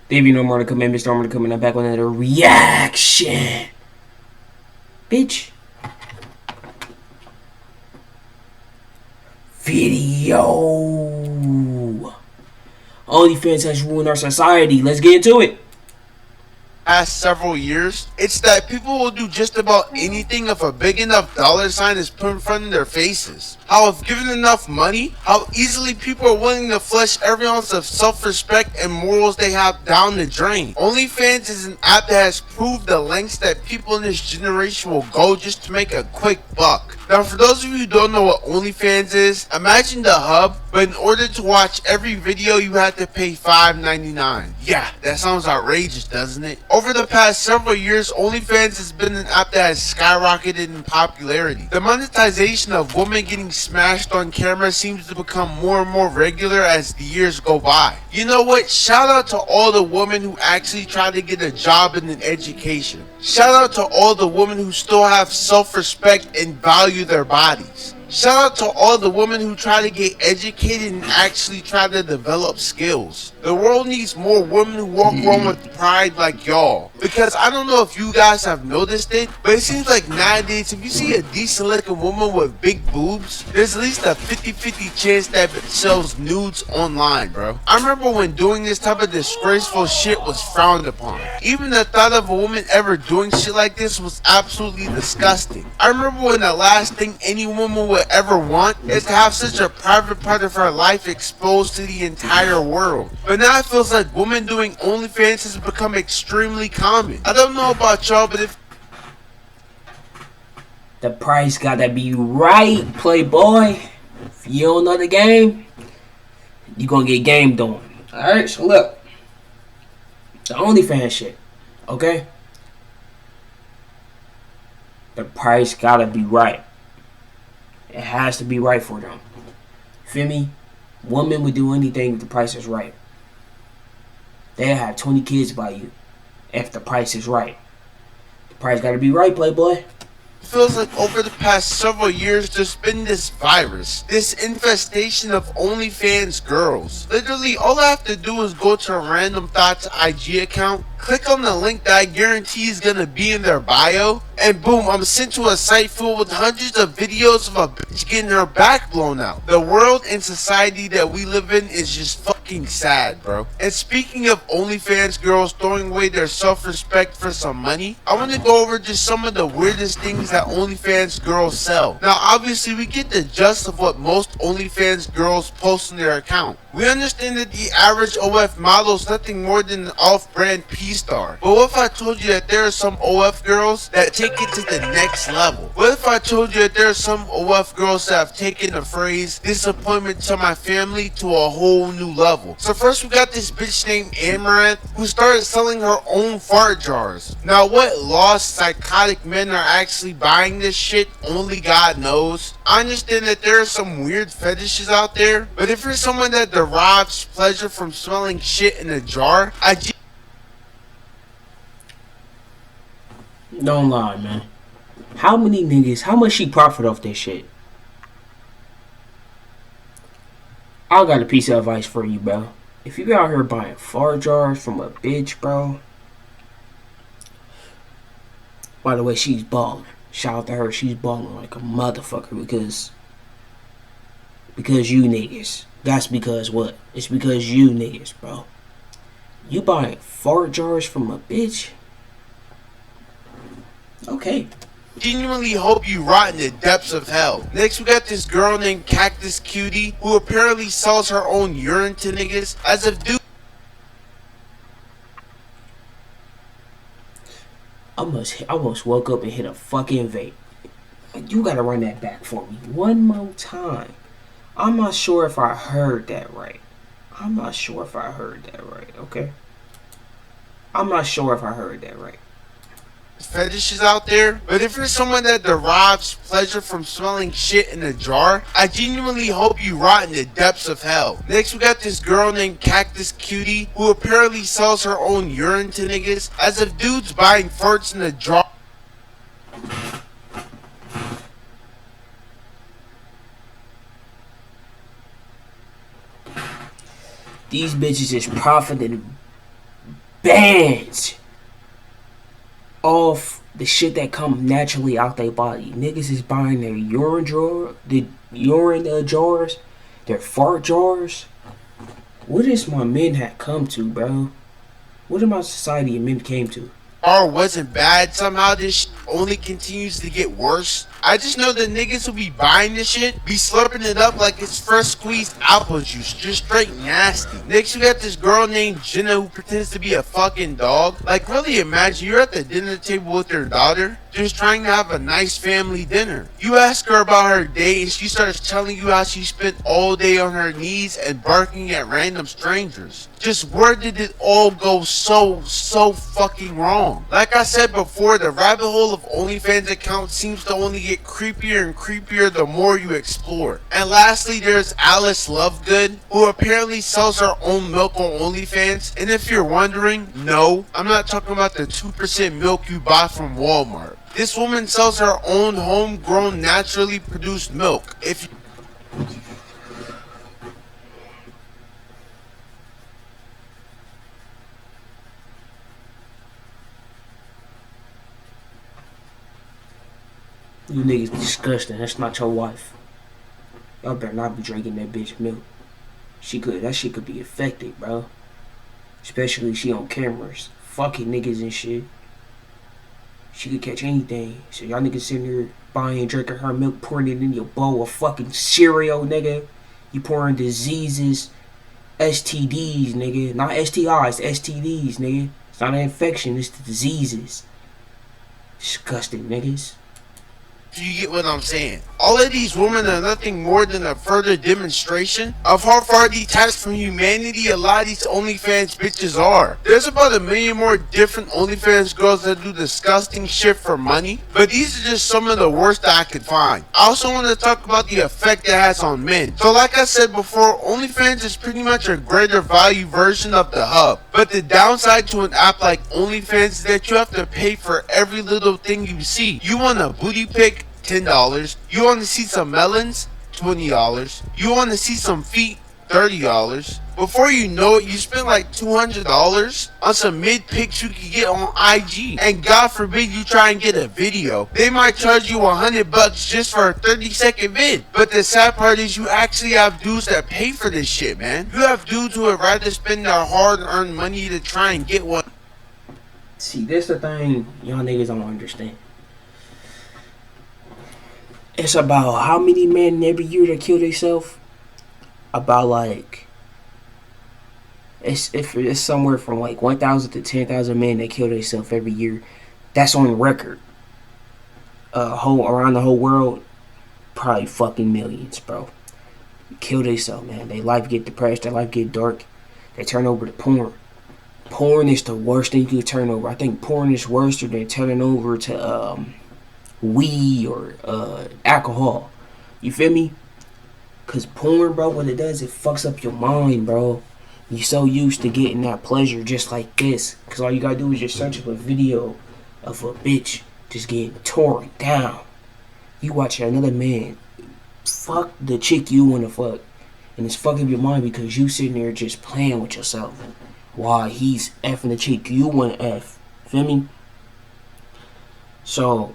David Norman coming, Mr. Norman coming. I'm back with another reaction, bitch. Video. Onlyfans has ruined our society. Let's get into it. Past several years, it's that people will do just about anything if a big enough dollar sign is put in front of their faces. How if given enough money, how easily people are willing to flush every ounce of self-respect and morals they have down the drain. OnlyFans is an app that has proved the lengths that people in this generation will go just to make a quick buck. Now for those of you who don't know what OnlyFans is, imagine the hub, but in order to watch every video you have to pay $5.99. Yeah, that sounds outrageous, doesn't it? Over the past several years, OnlyFans has been an app that has skyrocketed in popularity. The monetization of women getting smashed on camera seems to become more and more regular as the years go by. You know what? Shout out to all the women who actually try to get a job and an education. Shout out to all the women who still have self-respect and value their bodies. Shout out to all the women who try to get educated and actually try to develop skills. The world needs more women who walk around with pride like y'all. Because I don't know if you guys have noticed it, but it seems like nowadays if you see a decent looking woman with big boobs, there's at least a 50-50 chance that it sells nudes online, bro. I remember when doing this type of disgraceful shit was frowned upon. Even the thought of a woman ever doing shit like this was absolutely disgusting. I remember when the last thing any woman would ever want is to have such a private part of her life exposed to the entire world. But now it feels like women doing OnlyFans has become extremely common. I don't know about y'all, but if The price gotta be right, playboy. If you don't know the game, you gonna get gamed on. Alright, so look. The OnlyFans shit, okay? The price gotta be right. It has to be right for them. Feel me? Women would do anything if the price is right. They'll have 20 kids by you if the price is right. The price gotta be right, playboy. feels like over the past several years there's been this virus, this infestation of OnlyFans girls. Literally all I have to do is go to a random Thoughts IG account, click on the link that I guarantee is gonna be in their bio, and boom, I'm sent to a site filled with hundreds of videos of a bitch getting her back blown out. The world and society that we live in is just fucking sad, bro. And speaking of OnlyFans girls throwing away their self-respect for some money, I want to go over just some of the weirdest things that OnlyFans girls sell. Now obviously we get the gist of what most OnlyFans girls post on their account. We understand that the average OF model is nothing more than an off-brand P-star. But what if I told you that there are some OF girls that take it to the next level? What if I told you that there are some OF girls that have taken the phrase disappointment to my family to a whole new level? So first we got this bitch named Amaranth who started selling her own fart jars. Now what lost psychotic men are actually buying this shit, only God knows. I understand that there are some weird fetishes out there, but if you're someone that derives pleasure from smelling shit in a jar, Don't lie, man. How many niggas, how much she profit off this shit? I got a piece of advice for you, bro. If you out here buying fart jars from a bitch, bro. By the way, she's balling. Shout out to her. She's balling like a motherfucker because you niggas. That's because what? It's because you niggas, bro. You buying fart jars from a bitch? Okay. genuinely hope you rot in the depths of hell. Next we got this girl named Cactus Cutie who apparently sells her own urine to niggas as if dude I almost woke up and hit a fucking vape. You gotta run that back for me one more time. I'm not sure if I heard that right. Okay? I'm not sure if I heard that right. fetishes out there, but if you're someone that derives pleasure from smelling shit in a jar, I genuinely hope you rot in the depths of hell. Next we got this girl named Cactus Cutie who apparently sells her own urine to niggas as if dudes buying farts in a jar. These bitches is profiting bands off the shit that come naturally out their body. Niggas is buying their urine jars, their fart jars. What is my men have come to, bro? What did my society and men came to? Or wasn't bad, somehow this shit only continues to get worse. I just know the niggas who be buying this shit be slurping it up like it's fresh squeezed apple juice, just straight nasty. Next you got this girl named Jenna who pretends to be a fucking dog. Like really imagine you're at the dinner table with your daughter, just trying to have a nice family dinner. You ask her about her day and she starts telling you how she spent all day on her knees and barking at random strangers. Just where did it all go so fucking wrong? Like I said before, the rabbit hole of OnlyFans accounts seems to only get creepier and creepier the more you explore. And lastly, there's Alice Lovegood, who apparently sells her own milk on OnlyFans. And if you're wondering, no, I'm not talking about the 2% milk you buy from Walmart. This woman sells her own homegrown, naturally produced milk. You niggas disgusting. That's not your wife. Y'all better not be drinking that bitch milk. That shit could be affected, bro. Especially if she on cameras. Fucking niggas and shit. She could catch anything. So y'all niggas sitting there buying and drinking her milk, pouring it in your bowl of fucking cereal, nigga. You pouring diseases, STDs, nigga. Not STIs, STDs, nigga. It's not an infection, it's the diseases. Disgusting niggas. You get what I'm saying? All of these women are nothing more than a further demonstration of how far detached from humanity a lot of these OnlyFans bitches are. There's about 1 million more different OnlyFans girls that do disgusting shit for money, but these are just some of the worst that I could find. I also want to talk about the effect it has on men. So like I said before, OnlyFans is pretty much a greater value version of the hub. But the downside to an app like OnlyFans is that you have to pay for every little thing you see. You want a booty pic? $10. You want to see some melons? $20. You want to see some feet? $30. Before you know it, you spend like $200 on some mid pics you can get on IG. And God forbid you try and get a video. They might charge you $100 just for a 30-second vid. But the sad part is you actually have dudes that pay for this shit, man. You have dudes who would rather spend their hard-earned money to try and get one. See, this the thing y'all niggas don't understand. It's about how many men every year that kill themselves? About like it's somewhere from like 1,000 to 10,000 men that kill themselves every year. That's on record. Around the whole world, probably fucking millions, bro. Kill themselves, man. Their life get depressed. Their life get dark. They turn over to porn. Porn is the worst thing you could turn over. I think porn is worse than turning over to weed or alcohol. You feel me? Cause porn, bro, what it does, it fucks up your mind, bro. You're so used to getting that pleasure just like this. Cause all you gotta do is just search up a video of a bitch just getting torn down. You watch another man fuck the chick you wanna fuck. And it's fucking your mind because you sitting there just playing with yourself while he's effing the chick you wanna F. Feel me? So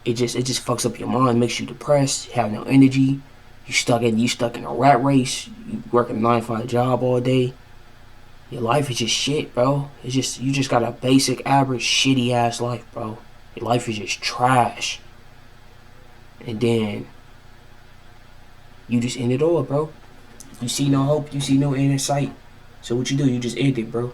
it just fucks up your mind, makes you depressed, you have no energy, you stuck in a rat race, you working a 9-to-5 job all day. Your life is just shit, bro. You just got a basic, average, shitty ass life, bro. Your life is just trash. And then you just end it all, bro. You see no hope, you see no end in sight. So what you do? You just end it, bro.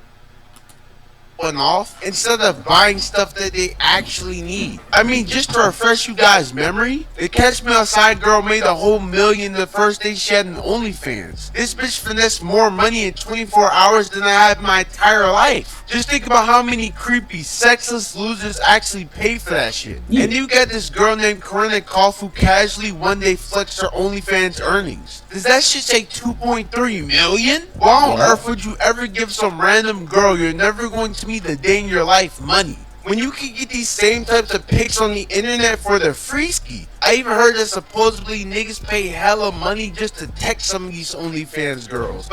Off instead of buying stuff that they actually need. I mean, just to refresh you guys' memory, the Catch Me Outside girl made a whole million the first day she had an OnlyFans. This bitch finessed more money in 24 hours than I had my entire life. Just think about how many creepy, sexless losers actually pay for that shit. Yeah. And you got this girl named Corinna Koff who casually one day flexed her OnlyFans earnings. Does that shit say 2.3 million? Why on earth would you ever give some random girl you're never going to meet a day in your life money when you can get these same types of pics on the internet for the free ski? I even heard that supposedly niggas pay hella money just to text some of these OnlyFans girls.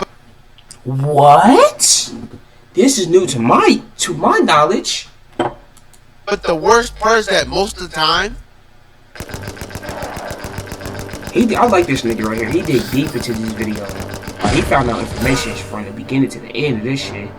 What? This is new to my knowledge. But the worst part is that most of the time, I like this nigga right here. He dig deep into this video. He found out information from the beginning to the end of this shit.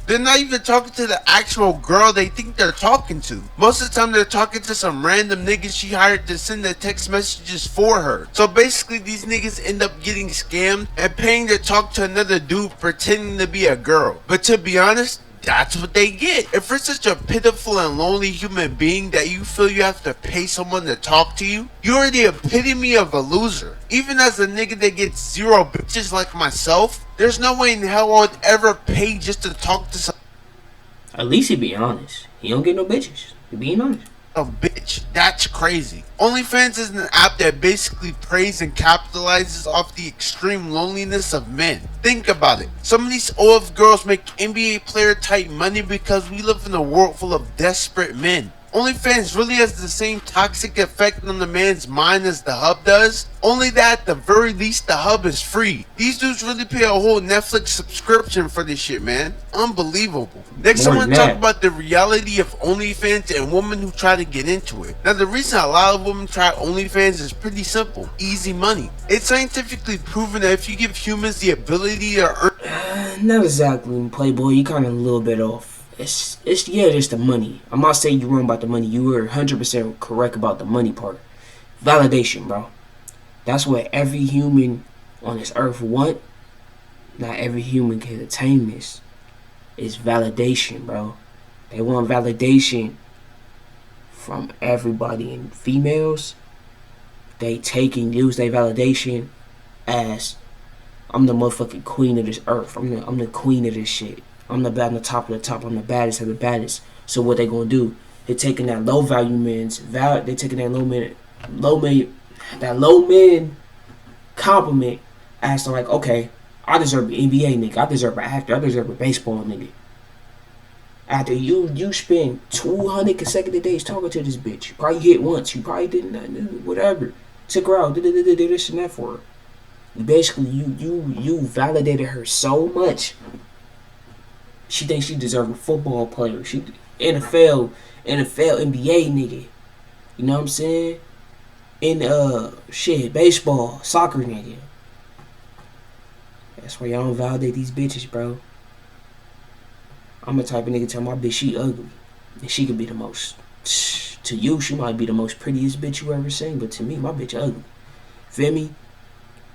they're not even talking to the actual girl they think they're talking to. Most of the time they're talking to some random niggas she hired to send the text messages for her. So basically these niggas end up getting scammed and paying to talk to another dude pretending to be a girl. But to be honest, that's what they get. If you're such a pitiful and lonely human being that you feel you have to pay someone to talk to you, you're the epitome of a loser. Even as a nigga that gets zero bitches like myself, there's no way in hell I would ever pay just to talk to some At least he be honest. He don't get no bitches. He being honest. bitch. That's crazy. Onlyfans is an app that basically preys and capitalizes off the extreme loneliness of men. Think about it. Some of these OF girls make NBA player type money because we live in a world full of desperate men. OnlyFans really has the same toxic effect on the man's mind as the hub does, only that at the very least the hub is free. These dudes really pay a whole Netflix subscription for this shit, man. Unbelievable. Next I want to talk about the reality of OnlyFans and women who try to get into it. Now the reason a lot of women try OnlyFans is pretty simple. Easy money. It's scientifically proven that if you give humans the ability to earn... Not exactly, Playboy. You kind of a little bit off. It's just the money. I'm not saying you're wrong about the money. You were 100% correct about the money part. Validation, bro. That's what every human on this earth want. Not every human can attain this. It's validation, bro. They want validation from everybody. And females, they take and use their validation as, I'm the motherfucking queen of this earth. I'm the queen of this shit. I'm the top of the top. I'm the baddest of the baddest. So what they gonna do? They're taking that low value man's value. They're taking that low man compliment as to like, okay, I deserve an NBA nigga. I deserve an actor. I deserve a baseball nigga. After you spend 200 consecutive days talking to this bitch, you probably hit once. You probably didn't, whatever. Took her out, did this and that for her. Basically, you validated her so much. She thinks she deserves a football player. She NFL, NBA nigga. You know what I'm saying? In baseball, soccer nigga. That's why y'all don't validate these bitches, bro. I'm the type of nigga tell my bitch she ugly. And she could be the most. To you, she might be the most prettiest bitch you ever seen. But to me, my bitch ugly. Feel me?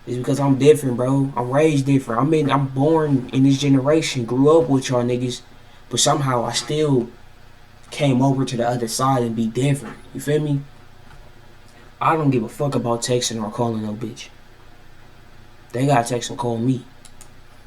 It's because I'm different, bro. I'm raised different. I'm born in this generation, grew up with y'all niggas, but somehow I still came over to the other side and be different. You feel me? I don't give a fuck about texting or calling no bitch. They gotta text and call me.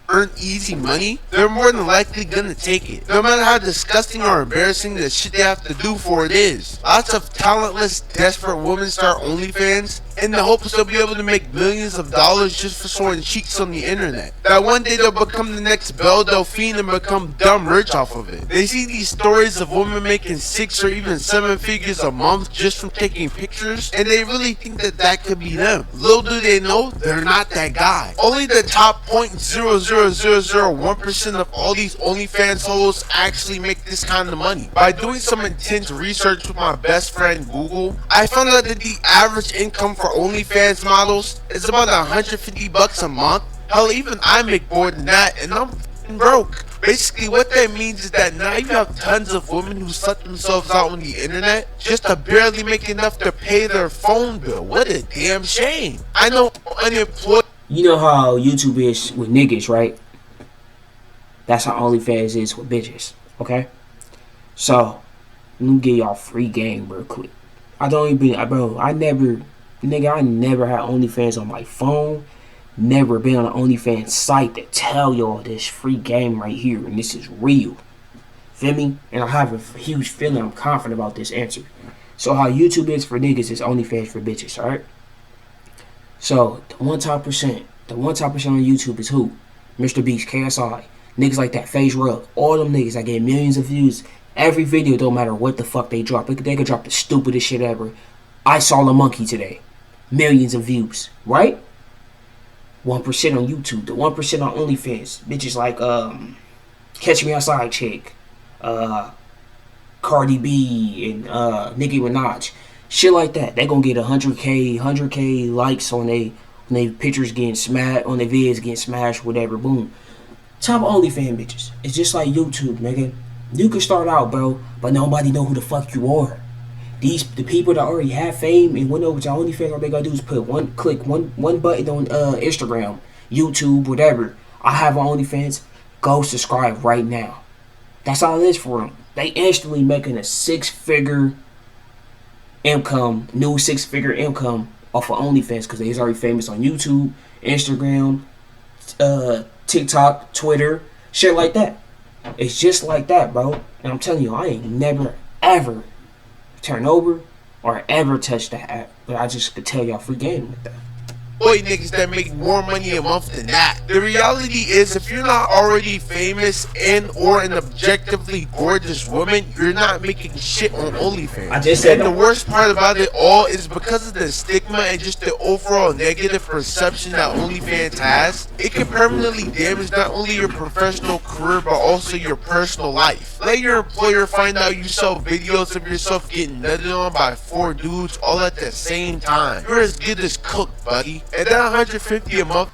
Earn easy money, they're more than likely gonna take it, no matter how disgusting or embarrassing the shit they have to do for it is. Lots of talentless, desperate women start OnlyFans in the hopes they'll be able to make millions of dollars just for showing cheeks on the internet. That one day they'll become the next Belle Delphine and become dumb rich off of it. They see these stories of women making 6 or even 7 figures a month just from taking pictures, and they really think that could be them. Little do they know, they're not that guy. Only the top 0.00001% of all these OnlyFans hoes actually make this kind of money. By doing some intense research with my best friend Google, I found out that the average income for OnlyFans models is about $150 a month. Hell, even I make more than that, and I'm broke. Basically, what that means is that now you have tons of women who slut themselves out on the internet just to barely make enough to pay their phone bill. What a damn shame. I know unemployed. You know how YouTube is with niggas, right? That's how OnlyFans is with bitches, okay? So, let me give y'all free game real quick. I never had OnlyFans on my phone. Never been on an OnlyFans site to tell y'all this free game right here, and this is real. Feel me? And I have a huge feeling I'm confident about this answer. So how YouTube is for niggas is OnlyFans for bitches, alright? So the one top percent on YouTube is who? Mr. Beast, KSI, niggas like that, FaZe Rug, all them niggas that get millions of views. Every video, don't matter what the fuck they drop. They could drop the stupidest shit ever. I saw a monkey today. Millions of views, right? 1% on YouTube, the 1% on OnlyFans. Bitches like Catch Me Outside chick, uh, Cardi B and Nicki Minaj, shit like that. They gonna get 100K likes on they pictures getting smashed, on their vids getting smashed, whatever. Boom. Top OnlyFans bitches. It's just like YouTube, nigga. You can start out, bro, but nobody know who the fuck you are. The people that already have fame and went over to OnlyFans, all they gotta do is click one button on Instagram, YouTube, whatever. I have OnlyFans. Go subscribe right now. That's all it is for them. They instantly making a new six-figure income off of OnlyFans because they's already famous on YouTube, Instagram, TikTok, Twitter, shit like that. It's just like that, bro. And I'm telling you, I ain't never ever turn over or ever touch that app. But I just could tell y'all free game with that. Boy, niggas that make more money a month than that. The reality is, if you're not already famous and or an objectively gorgeous woman, you're not making shit on OnlyFans. I just said and the worst part about it all is because of the stigma and just the overall negative perception that OnlyFans has, it can permanently damage not only your professional career but also your personal life. Let your employer find out you sell videos of yourself getting nutted on by 4 dudes all at the same time. You're as good as cooked, buddy. And that $150 a month.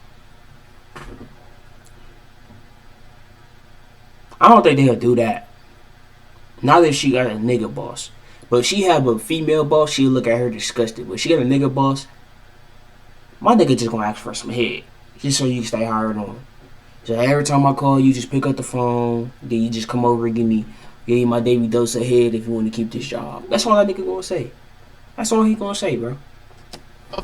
I don't think they'll do that. Not if she got a nigga boss. But if she have a female boss, she'll look at her disgusted. But if she got a nigga boss, my nigga just gonna ask for some head. Just so you can stay hired on. So every time I call you, just pick up the phone. Then you just come over and give me my daily dose of head if you want to keep this job. That's all that nigga gonna say. That's all he gonna say, bro.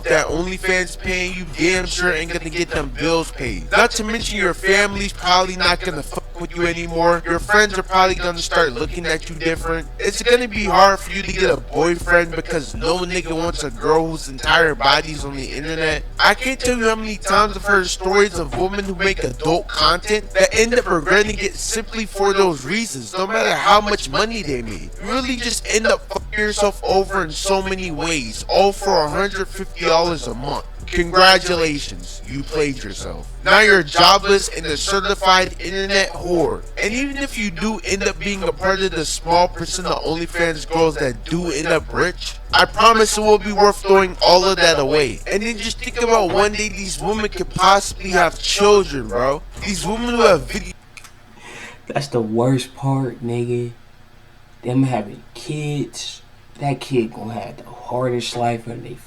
That OnlyFans paying you damn sure ain't gonna get them bills paid. Not to mention your family's probably not gonna fuck with you anymore. Your friends are probably gonna start looking at you different. It's gonna be hard for you to get a boyfriend because no nigga wants a girl whose entire body's on the internet. I can't tell you how many times I've heard stories of women who make adult content that end up regretting it simply for those reasons, no matter how much money they made. You really just end up fucking yourself over in so many ways, all for $150 a month. Congratulations, you played yourself. Now you're jobless and a certified internet whore. And even if you do end up being a part of the small percent of OnlyFans girls that do end up rich, I promise it will be worth throwing all of that away. And then just think about one day these women could possibly have children, bro. These women who have video. That's the worst part, nigga. Them having kids. That kid gonna have the hardest life of their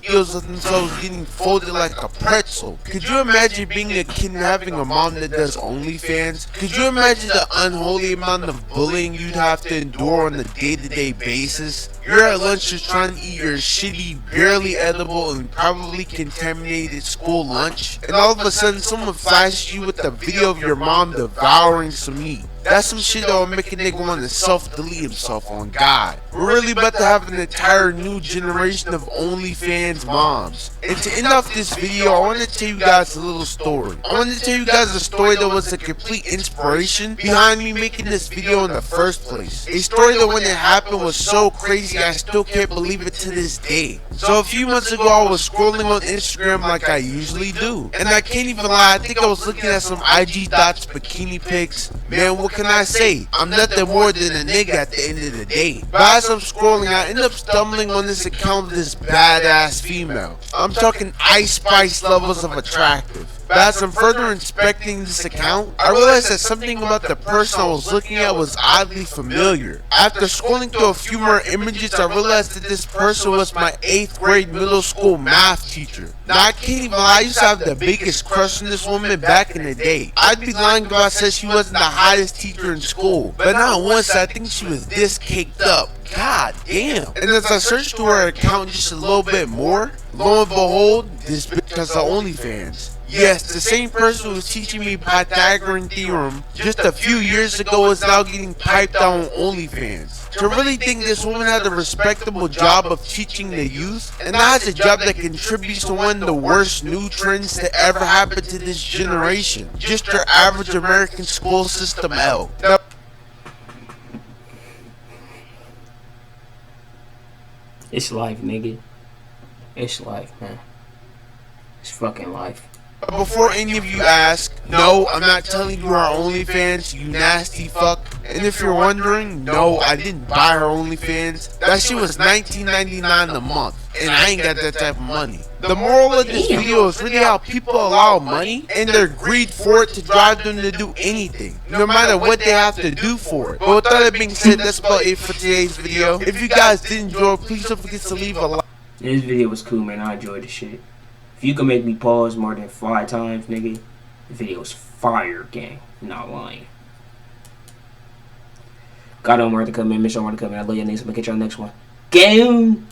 videos of themselves getting folded like a pretzel. Could you imagine being a kid and having a mom that does OnlyFans? Could you imagine the unholy amount of bullying you'd have to endure on a day-to-day basis? You're at lunch just trying to eat your shitty, barely edible, and probably contaminated school lunch, and all of a sudden someone flashes you with a video of your mom devouring some meat. That's some shit that will make a nigga want to self-delete himself on God. We're really about to have an entire new generation of OnlyFans moms. And to end off this video, I want to tell you guys a little story. I want to tell you guys a story that was a complete inspiration behind me making this video in the first place. A story that when it happened was so crazy I still can't believe it to this day. So a few months ago I was scrolling on Instagram like I usually do. And I can't even lie, I think I was looking at some IG Dots bikini pics. Man, what can I say? I'm nothing more than a nigga at the end of the day. But as I'm scrolling, I end up stumbling on this account of this badass female. I'm talking Ice Spice levels of attractive. But as I'm further inspecting this account, I realized that something about the person I was looking at was oddly familiar. After scrolling through a few more images, I realized that this person was my 8th grade middle school math teacher. Now I can't even lie, I used to have the biggest crush on this woman back in the day. I'd be lying if I said she wasn't the hottest teacher in school, but not once I think she was this caked up. God damn. And as I searched through her account just a little bit more, lo and behold, this bitch has the OnlyFans. Yes, the same person who was teaching me Pythagorean theorem just a few years ago is now getting piped out on OnlyFans. To really think this woman had a respectable job of teaching the youth, and now has a job that contributes to one of the worst new trends to ever happen to this generation. Just your average American school system L. Now, it's life, nigga. It's life, man. It's fucking life. But before any of you ask, no, I'm not telling you her OnlyFans, you nasty fuck. And if you're wondering, no, I didn't buy her OnlyFans. That shit was $19.99 a month, and I ain't got that type of money. The moral of this video is really how people allow money and their greed for it to drive them to do anything, no matter what they have to do for it. But with that being said, that's about it for today's video. If you guys did enjoy, please don't forget to leave a like. This video was cool, man. I enjoyed the shit. If you can make me pause more than 5 times, nigga, the video is fire, gang. I'm not lying. God don't want to come in. Miss y'all want to come in. I love your names. I'm gonna catch y'all next one. Game.